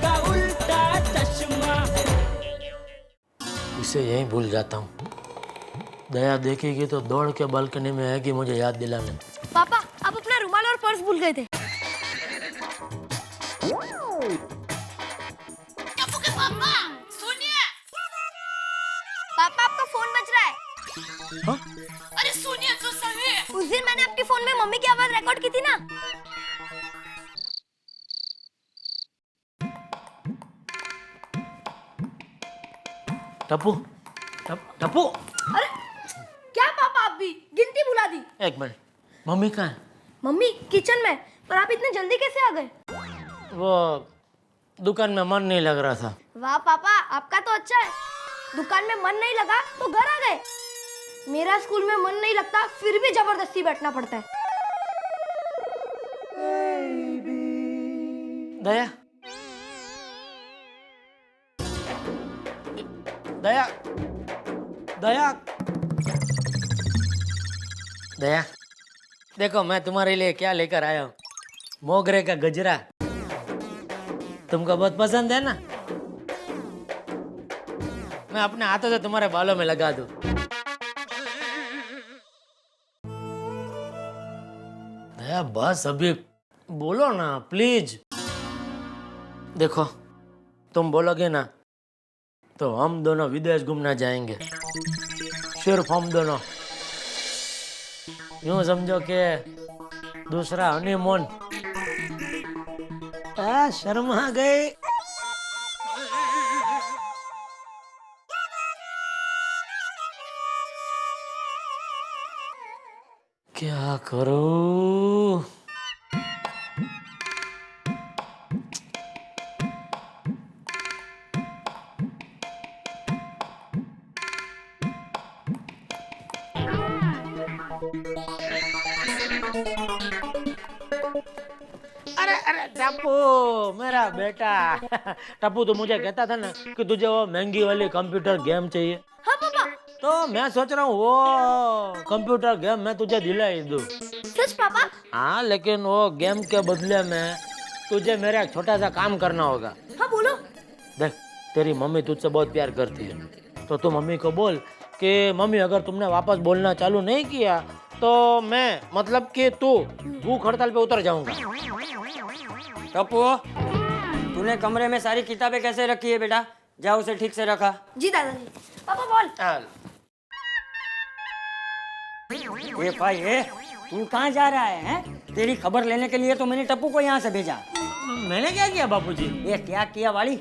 का उल्टा चश्मा। इसे यहीं भूल जाता हूँ। दया देखेगी तो दौड़ के बालकनी में आएगी मुझे याद दिलाने। पापा आप अपना रुमाल और पर्स भूल गए थे। पापा आपका फोन बज रहा है। हाँ? अरे सुनिए तो सही। उस दिन मैंने आपके फोन में मम्मी की आवाज रिकॉर्ड की थी ना। टप्पू, टप्पू। अरे क्या पापा आप भी गिनती भुला दी। एक मिनट, मम्मी कहाँ है? मम्मी किचन में। पर आप इतने जल्दी कैसे आ गए? वो दुकान में मन नहीं लग रहा था। वाह पापा आपका तो अच्छा है। दुकान में मन नहीं लगा तो घर आ गए। मेरा स्कूल में मन नहीं लगता फिर भी जबरदस्ती बैठना पड़ता है। दया, दया, दया, दया, देखो मैं तुम्हारे लिए क्या लेकर आया हूँ। मोगरे का गजरा। तुमको बहुत पसंद है ना? मैं अपने हाथों से तुम्हारे बालों में लगा दूं। दया बस अभी बोलो ना प्लीज। देखो तुम बोलोगे ना तो हम दोनों विदेश घूमना जाएंगे। सिर्फ हम दोनों। यूं समझो कि दूसरा हनीमून। शर्मा गई। क्या करूं? अरे अरे टप्पू मेरा बेटा। टप्पू तो मुझे कहता था ना कि तुझे वो महंगी वाली कंप्यूटर गेम चाहिए। हाँ पापा। तो मैं सोच रहा हूँ वो कंप्यूटर गेम मैं तुझे दिला ही दूं। सच पापा? हाँ लेकिन वो गेम के बदले में तुझे मेरा एक छोटा सा काम करना होगा। हाँ बोलो। देख तेरी मम्मी तुझसे बहुत प्यार करती है तो तू मम्मी को बोल कि मम्मी अगर तुमने वापस बोलना चालू नहीं किया तो मैं मतलब कि तू भूख हड़ताल पे उतर जाऊंगा। टप्पू तूने कमरे में सारी किताबें कैसे रखी है बेटा? जा उसे ठीक से रखा। जी दादाजी। पापा बोल। ये भाई है तू कहाँ जा रहा है हैं? तेरी खबर लेने के लिए तो मैंने टप्पू को यहाँ से भेजा। मैंने क्या किया बापूजी? ये क्या किया वाली?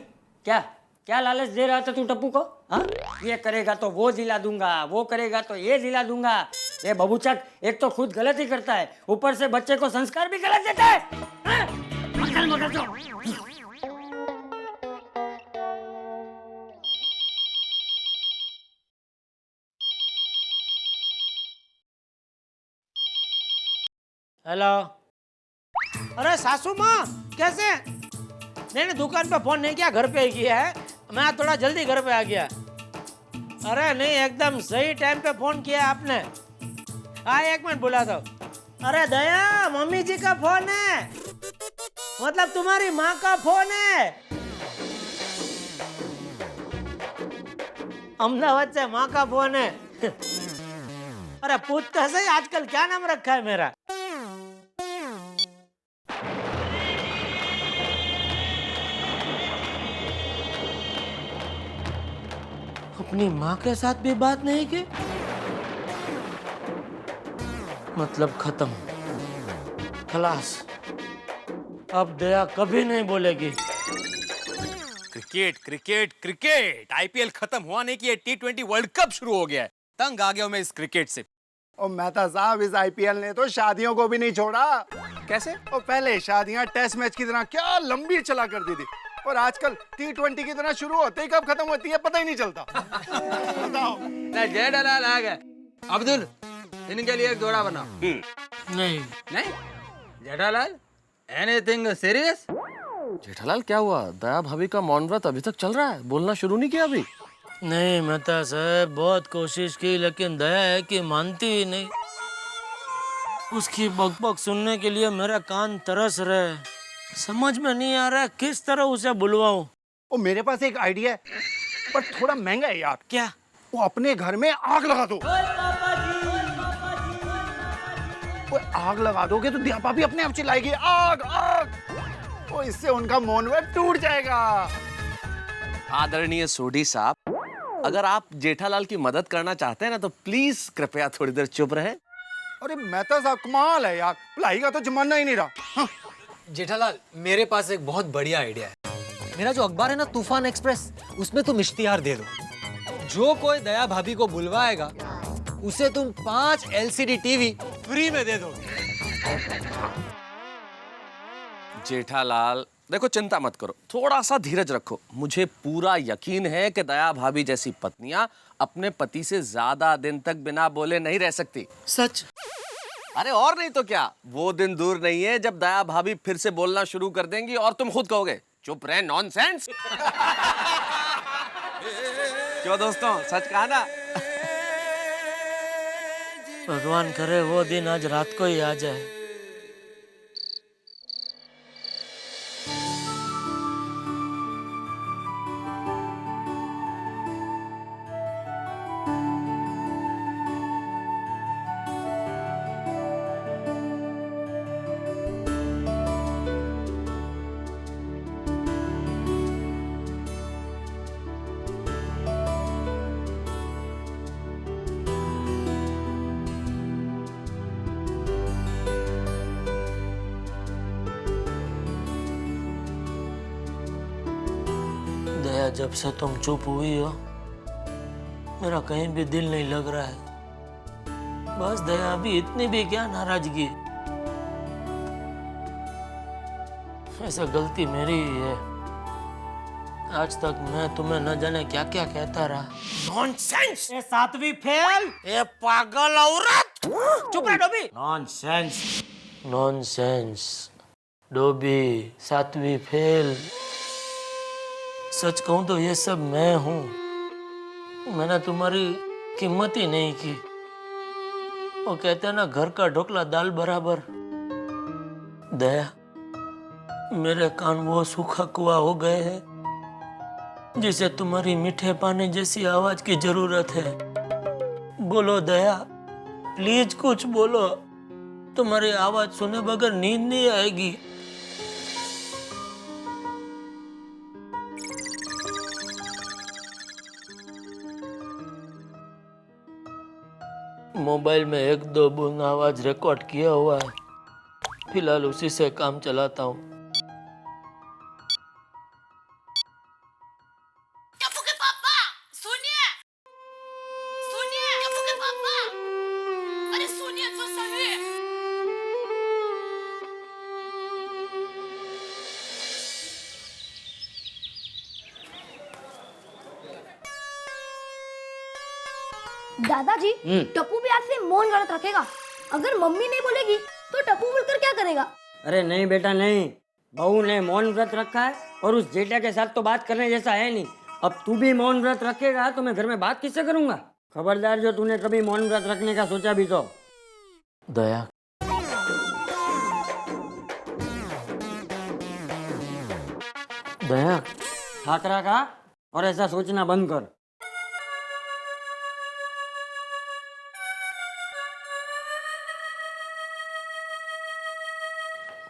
क्या क्या लालच दे रहा था तू टप्पू को? हाँ ये करेगा तो वो दिला दूंगा, वो करेगा तो ये दिला दूंगा। ये बबूचक एक तो खुद गलत ही करता है ऊपर से बच्चे को संस्कार भी गलत देता है। हाँ? मगल मगल तो। हेलो। अरे सासू माँ कैसे? मैंने दुकान पे फोन नहीं किया, घर पे ही किया है। मैं थोड़ा जल्दी घर पे आ गया। अरे नहीं एकदम सही टाइम पे फोन किया आपने। हाँ एक मिनट बुला दो। अरे दया मम्मी जी का फोन है, मतलब तुम्हारी माँ का फोन है। अहमदाबाद से माँ का फोन है। अरे पूछ तो सही आजकल क्या नाम रखा है मेरा? अपनी माँ के साथ भी बात नहीं की, मतलब खत्म, खलास। अब दया कभी नहीं बोलेगी। क्रिकेट क्रिकेट क्रिकेट आईपीएल खत्म हुआ नहीं कि ये टी20 वर्ल्ड कप शुरू हो गया है। तंग आ गया हूं मैं इस क्रिकेट से। और मेहता साहब इस आईपीएल ने तो शादियों को भी नहीं छोड़ा। कैसे? और पहले शादियां टेस्ट मैच की तरह क्या लंबी चला करती थी और आजकल टी20 की तरह शुरू होते ही कब खत्म होती है पता ही नहीं चलता। बताओ। जेठालाल आ गए। अब्दुल इनके लिए एक जोड़ा बनाओ। नहीं नहीं जेठालाल एनीथिंग सीरियस? जेठालाल क्या हुआ? दया भाभी का मौन व्रत अभी तक चल रहा है, बोलना शुरू नहीं किया अभी? नहीं मेहता साहब बहुत कोशिश की लेकिन दया है कि मानती ही नहीं। उसकी बकबक सुनने के लिए मेरा कान तरस रहे। समझ में नहीं आ रहा किस तरह उसे बुलवाऊं। ओ मेरे पास एक आइडिया है, पर थोड़ा महंगा है यार। क्या? वो अपने घर में आग लगा दो। वो आग लगा दोगे तो दया भाभी अपने आप चिल्लाएगी, आग आग। वो इससे उनका मौन व्रत टूट जाएगा। आदरणीय सोढ़ी साहब, अगर आप जेठालाल की मदद करना चाहते हैं ना तो प्लीज कृपया थोड़ी देर चुप रहे। अरे मेहता साहब कमाल है यार, भलाई का तो जमाना ही नहीं रहा। हाँ। जेठालाल, मेरे पास एक बहुत बढ़िया आइडिया है। मेरा जो अखबार है ना तूफान एक्सप्रेस, उसमें तुम इश्तिहार दे दो। जो कोई दया भाभी को बुलवाएगा उसे तुम 5 LCD टीवी फ्री में दे दोगे। जेठालाल देखो, चिंता मत करो, थोड़ा सा धीरज रखो। मुझे पूरा यकीन है कि दया भाभी जैसी पत्नियां अपने पति से ज्यादा दिन तक बिना बोले नहीं रह सकती। सच? अरे और नहीं तो क्या, वो दिन दूर नहीं है जब दया भाभी फिर से बोलना शुरू कर देंगी और तुम खुद कहोगे चुप रहे नॉनसेंस। क्यों दोस्तों, सच कहा ना? भगवान करे वो दिन आज रात को ही आ जाए। दया, जब से तुम चुप हुई हो मेरा कहीं भी दिल नहीं लग रहा है। बस दया, अभी इतनी भी क्या नाराजगी, ऐसा गलती मेरी ही है। आज तक मैं तुम्हें न जाने क्या क्या कहता रहा। नॉनसेंस! ये 7वीं फेल। ये पागल औरत! चुप रह डोबी। नॉनसेंस। नॉनसेंस, डोबी, 7वीं फेल। सच कहूं तो ये सब मैं हूं। मैंने तुम्हारी कीमत ही नहीं की। वो कहते हैं ना, घर का ढोकला दाल बराबर। दया, मेरे कान वो सूखा कुआं हो गए हैं जिसे तुम्हारी मीठे पानी जैसी आवाज की जरूरत है। बोलो दया, प्लीज कुछ बोलो। तुम्हारी आवाज सुने बगैर नींद नहीं आएगी। मोबाइल में 1-2 बूंद आवाज रिकॉर्ड किया हुआ है, फिलहाल उसी से काम चलाता हूँ। टप्पू के पापा, सुनिए, सुनिए, टप्पू के पापा, अरे सुनिए तो सही। दादाजी, टप्पू भी आज से मौन व्रत रखेगा। अगर मम्मी नहीं बोलेगी तो टप्पू बोलकर क्या करेगा? अरे नहीं बेटा नहीं, बहू ने मौन व्रत रखा है और उस जेठा के साथ तो बात करने जैसा है नहीं। अब तू भी मौन व्रत रखेगा तो मैं घर में बात किससे करूंगा? खबरदार जो तूने कभी मौन व्रत रखने का सोचा भी तो। दया, दया, ठाकरा का और ऐसा सोचना बंद कर।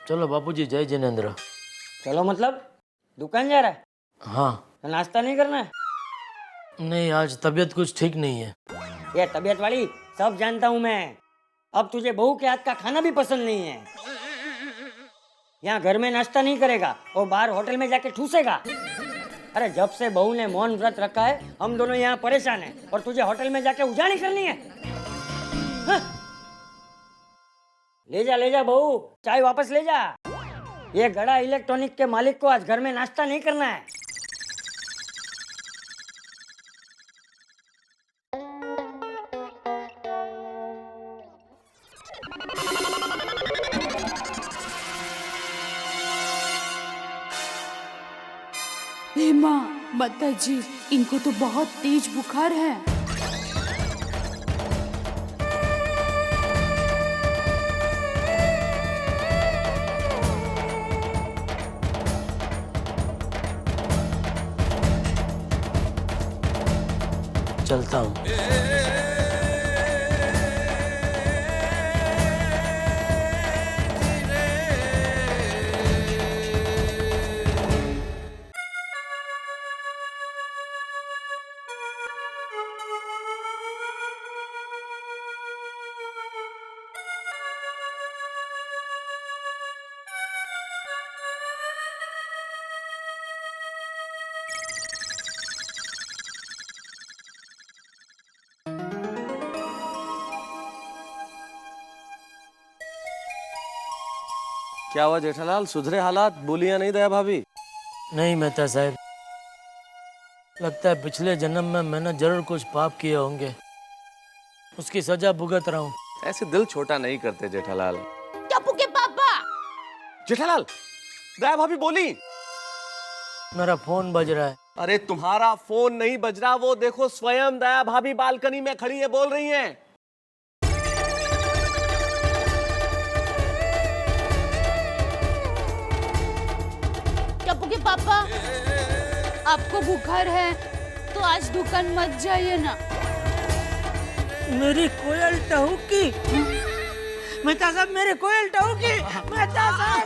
चलो बापूजी, जय जिनेंद्र। चलो मतलब दुकान जा रहा है? हाँ। तो नाश्ता नहीं करना है? नहीं, आज तबीयत कुछ ठीक नहीं है। ये तबीयत वाली सब जानता हूँ मैं। अब तुझे बहू के हाथ का खाना भी पसंद नहीं है। यहाँ घर में नाश्ता नहीं करेगा और बाहर होटल में जाके ठूसेगा। अरे जब से बहू ने मौन व्रत रखा है हम दोनों यहाँ परेशान हैं और तुझे होटल में जाके उजाड़ी करनी है। हाँ? ले जा बहू, चाय वापस ले जा। ये गड़ा इलेक्ट्रॉनिक के मालिक को आज घर में नाश्ता नहीं करना है। हे माँ, माता जी, इनको तो बहुत तेज बुखार है। चलता हूँ। क्या हुआ जेठालाल, सुधरे हालात? बोली या नहीं दया भाभी? नहीं मेहता साहब, लगता है पिछले जन्म में मैंने जरूर कुछ पाप किए होंगे, उसकी सजा भुगत रहा हूँ। ऐसे दिल छोटा नहीं करते जेठालाल। टप्पू के पापा। जेठालाल, दया भाभी बोली। मेरा फोन बज रहा है। अरे तुम्हारा फोन नहीं बज रहा, वो देखो स्वयं दया भाभी बालकनी में खड़ी है, बोल रही हैं। टप्पू के पापा, आपको बुखार है तो आज दुकान मत जाइए ना। मेरी कोयल टहूकी, मेहता साहब मेरी कोयल टहूकी, मेहता साहब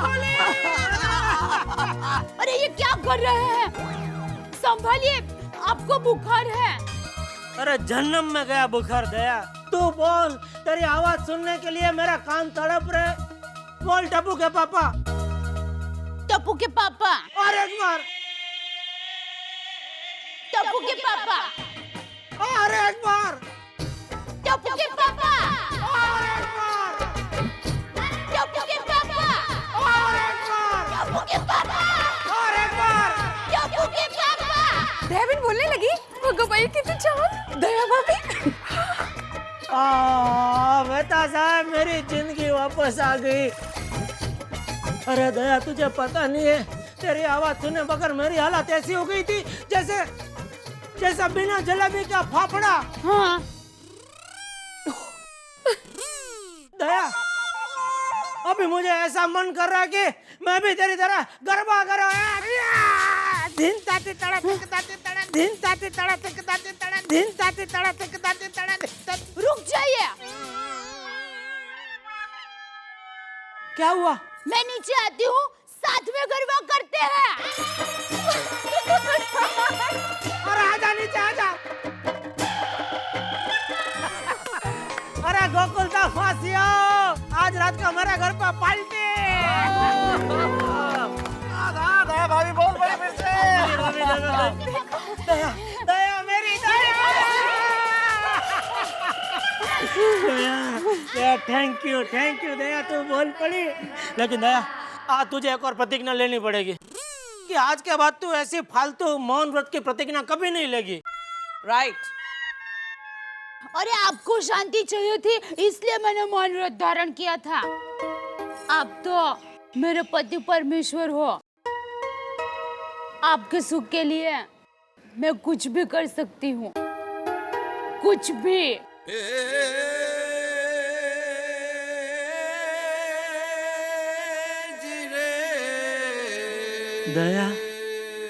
बोले। अरे ये क्या कर रहे हैं? संभालिए, आपको बुखार है। अरे जन्म में गया बुखार दया। तू बोल, तेरी आवाज सुनने के लिए मेरा कान तड़प रहे। बोल टप्पू के पापा। टप्पू के पापा। और एक बार। टप्पू के पापा। और एक बार। टप्पू के पापा। और एक बार। टप्पू के पापा। और एक बार। टप्पू के पापा। और एक बार। टप्पू के पापा। दयाबेन बोलने लगी, वो गवाई कितनी चाह दया भाभी। मेहता साहब मेरी जिंदगी वापस आ गई। अरे दया तुझे पता नहीं है, तेरी आवाज सुनने बगैर मेरी हालत ऐसी हो गई थी जैसा बिना जलेबी का फाफड़ा। हाँ। दया, अभी मुझे ऐसा मन कर रहा है कि मैं भी तेरी तरह गरबा करूं। दिन ताती तड़ा तिक ताती तड़ा, दिन ताती तड़ा तिक ताती तड़ा, दिन ताती तड़ा तिक ताती तड़ा। रुक जाइए। क्या हुआ? मैं नीचे आती हूँ, साथ में गरबा करते हैं। अरे आजा नीचे आजा। अरे गोकुल का फांसियो, आज रात का हमारे घर पर पार्टी। दया भाभी बोल पड़ी फिर से। दया, दया मेरी दया। दया थैंक यू दया, तू बोल पड़ी। लेकिन दया आज तुझे एक और प्रतिज्ञा लेनी पड़ेगी कि आज के बाद तू ऐसी फालतू मौन व्रत की प्रतिज्ञा कभी नहीं लेगी। राइट? अरे आपको शांति चाहिए थी, इसलिए मैंने मौन व्रत धारण किया था। आप तो मेरे पति परमेश्वर हो। आपके सुख के लिए मैं कुछ भी कर सकती हूँ, कुछ भी। दया,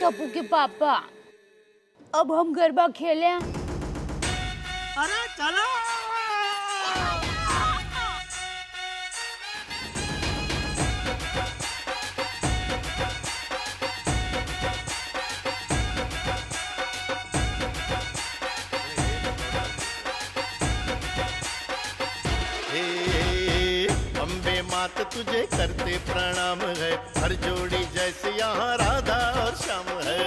टप्पू के पापा, अब हम गरबा खेलें? अरे चलो। अम्बे मात तुझे करते प्रणाम है, हर जोड़ी जैसे यहाँ राधा और श्याम है।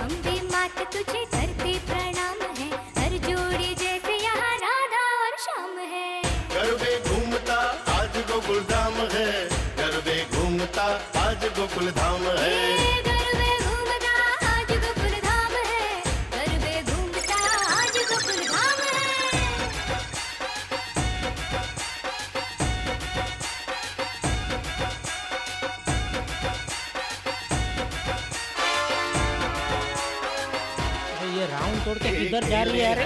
अम्बे मात तुझे करते प्रणाम है, हर जोड़ी जैसे यहाँ राधा और श्याम है। गरबे घूमता आज गोकुल धाम है, गरबे घूमता आज गोकुल धाम है। गरबे घूमता आज गोकुल धाम है, गरबे घूमता आज गोकुल धाम है। ये राउंड तोड़ के किधर जा रही है? अरे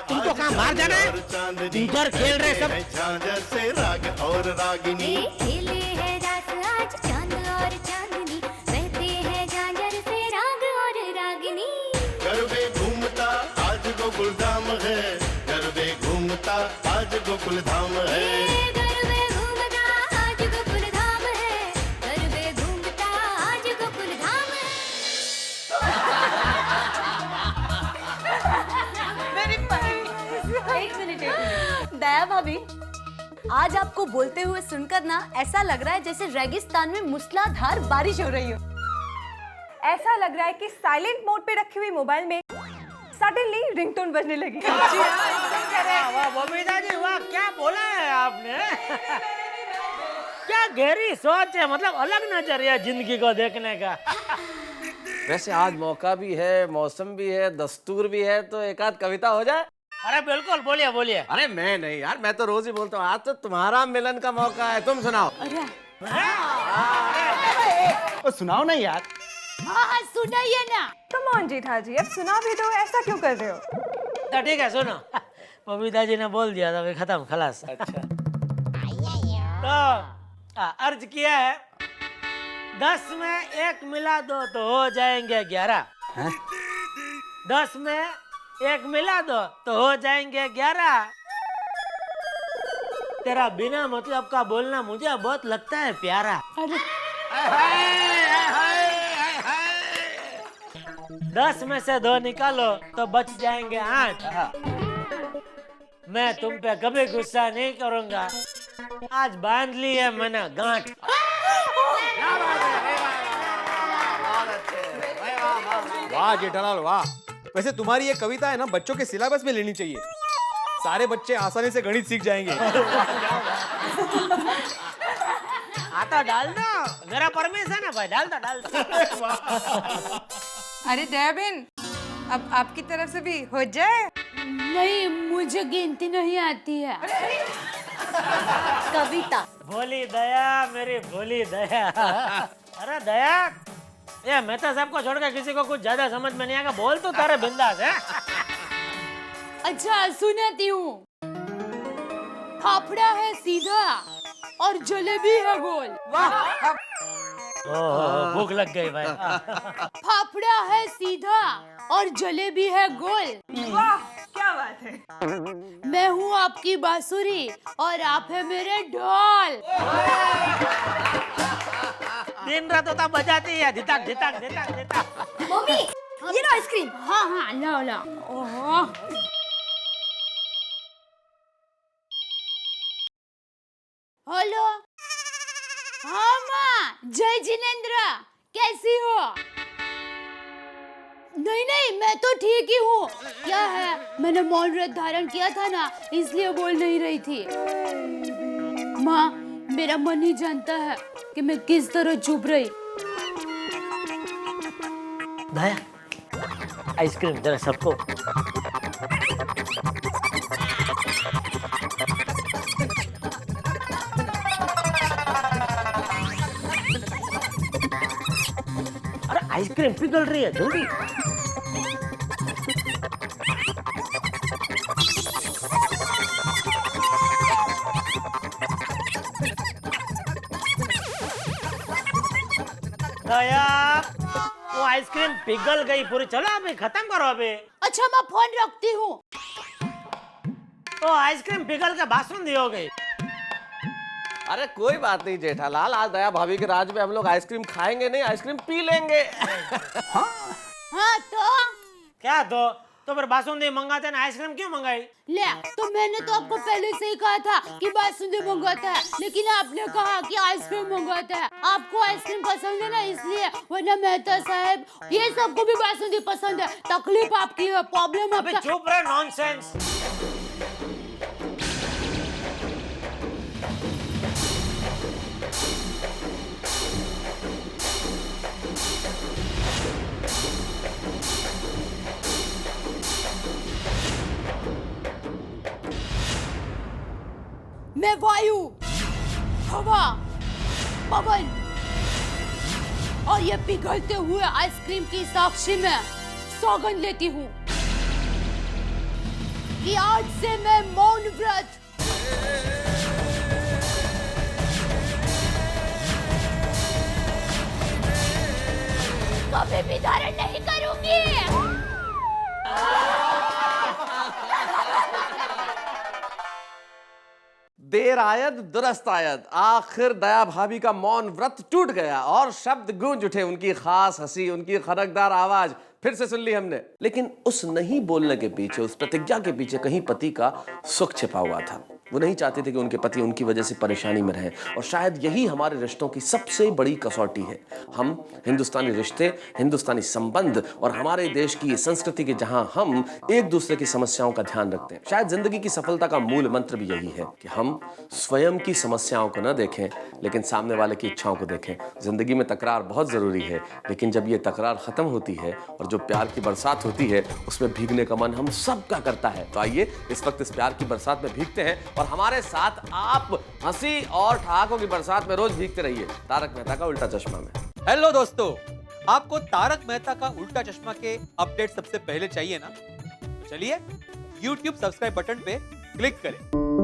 तुमको कहाँ बाहर जाना है? इधर खेल रहे सब। झांझर से राग और रागिनी खेले है रास आज चांद और चांदनी, बहते हैं झांझर से राग और रागिनी। गरबे घूमता गोकुल धाम है, गरबे घूमता आज गोकुल धाम है। गरबे घूमता आज गोकुल धाम है, गरबे घूमता आज गोकुल धाम है। एक मिनट दया भाभी, आज आपको बोलते हुए सुनकर ना ऐसा लग रहा है जैसे रेगिस्तान में मूसलाधार बारिश हो रही हो। ऐसा लग रहा है कि साइलेंट मोड पे रखी हुई मोबाइल में सडनली रिंगटोन बजने लगी। वाह बबीता जी वाह, क्या बोला है आपने। क्या गहरी सोच है, मतलब अलग नजरिया जिंदगी को देखने का। वैसे आज मौका भी है, मौसम भी है, दस्तूर भी है, तो एक आध कविता हो जाए। अरे बिल्कुल, बोलिए बोलिए। अरे मैं नहीं यार, मैं तो रोज ही बोलता हूँ, आज तो तुम्हारा मिलन का मौका है, तुम सुनाओ। सुनाओ ना यार। हाँ सुनाइए ना। कम ऑन जेठा जी, अब सुना भी दो, ऐसा क्यों कर रहे हो? तो ठीक है सुनो, बबीता जी ने बोल दिया था, भाई खत्म खलास। अच्छा तो अर्ज किया है, 10 में 1 मिला दो तो हो जाएंगे 11। 10 में 1 मिला दो तो हो जाएंगे 11। तेरा बिना मतलब का बोलना मुझे बहुत लगता है प्यारा। 10 में से 2 निकालो तो बच जाएंगे 8। मैं तुम पे कभी गुस्सा नहीं करूंगा, आज बांध ली है मैंने गांठ। वाह जेठालाल वाह। वैसे तुम्हारी ये कविता है ना, बच्चों के सिलेबस में लेनी चाहिए, सारे बच्चे आसानी से गणित सीख जाएंगे। आता डाल दो, मेरा परमिशन है भाई, डाल दो डाल दो। अरे दया बहन, अब आपकी तरफ से भी हो जाए। नहीं, मुझे गिनती नहीं आती है। कविता भोली दया, मेरी भोली दया। अरे दया, ये मेहता साहब को छोड़कर किसी को कुछ ज्यादा समझ में नहीं आएगा, बोल तो तारे बिंदास है। अच्छा सुनाती हूँ। फाफड़ा है सीधा और जलेबी है गोल। भूख लग गई भाई। फाफड़ा है सीधा और जलेबी है गोल। वाह क्या बात है। मैं हूँ आपकी बांसुरी और आप है मेरे ढोल। दिन रात होता बजाती है, धिताक धिताक धिताक धिताक। मम्मी ये लो आइसक्रीम। हाँ हाँ लाओ लाओ। ओहो। हेलो हाँ माँ, जय जिनेंद्र, कैसी हो? नहीं नहीं, मैं तो ठीक ही हूँ। क्या है, मैंने मौन व्रत धारण किया था ना, इसलिए बोल नहीं रही थी। माँ, मेरा मन ही जानता है कि मैं किस तरह चुप रही। दया, आइसक्रीम जरा सबको। अरे आइसक्रीम पिघल रही है, जल्दी। दया, वो आइसक्रीम पिघल गई पूरी, चलो अभी खत्म करो अभी। अच्छा मैं फोन रखती हूँ। तो आइसक्रीम पिघल के बासुंदी हो गई। अरे कोई बात नहीं जेठालाल, आज दया भाभी के राज में हम लोग आइसक्रीम खाएंगे नहीं, आइसक्रीम पी लेंगे। हाँ तो क्या तो फिर बासुंदी मंगाते ना, आइसक्रीम क्यों मंगाई? ले, तो मैंने तो आपको पहले से ही कहा था कि बासुंदी मंगवाता है, लेकिन आपने कहा कि आइसक्रीम मंगवाता है। आपको आइसक्रीम पसंद है ना, इसलिए, वरना मेहता साहब ये सबको भी बासुंदी पसंद है। तकलीफ आपकी है, प्रॉब्लम आपका। चुप रहे, नॉनसेंस। मैं वायु, हवा, पवन और ये पिघलते हुए आइसक्रीम की साक्षी में सौगंध लेती हूँ कि आज से मैं मौन व्रत कभी भी धारण नहीं करूंगी। देर आयद दुरस्त आयद, आखिर दया भाभी का मौन व्रत टूट गया और शब्द गूंज उठे। उनकी खास हंसी, उनकी खनकदार आवाज फिर से सुन ली हमने। लेकिन उस नहीं बोलने के पीछे, उस प्रतिज्ञा के पीछे कहीं पति का सुख छिपा हुआ था। वो नहीं चाहते थे कि उनके पति उनकी वजह से परेशानी में रहें, और शायद यही हमारे रिश्तों की सबसे बड़ी कसौटी है। हम हिंदुस्तानी रिश्ते, हिंदुस्तानी संबंध और हमारे देश की ये संस्कृति के जहां हम एक दूसरे की समस्याओं का ध्यान रखते हैं। शायद जिंदगी की सफलता का मूल मंत्र भी यही है कि हम स्वयं की समस्याओं को न देखें, लेकिन सामने वाले की इच्छाओं को देखें। जिंदगी में तकरार बहुत जरूरी है, लेकिन जब ये तकरार खत्म होती है और जो प्यार की बरसात होती है, उसमें भीगने का मन हम सबका करता है। तो आइए इस वक्त इस प्यार की बरसात में भीगते हैं, और हमारे साथ आप हंसी और ठहाकों की बरसात में रोज भीगते रहिए तारक मेहता का उल्टा चश्मा में। हेलो दोस्तों, आपको तारक मेहता का उल्टा चश्मा के अपडेट सबसे पहले चाहिए ना? तो चलिए YouTube सब्सक्राइब बटन पे क्लिक करें।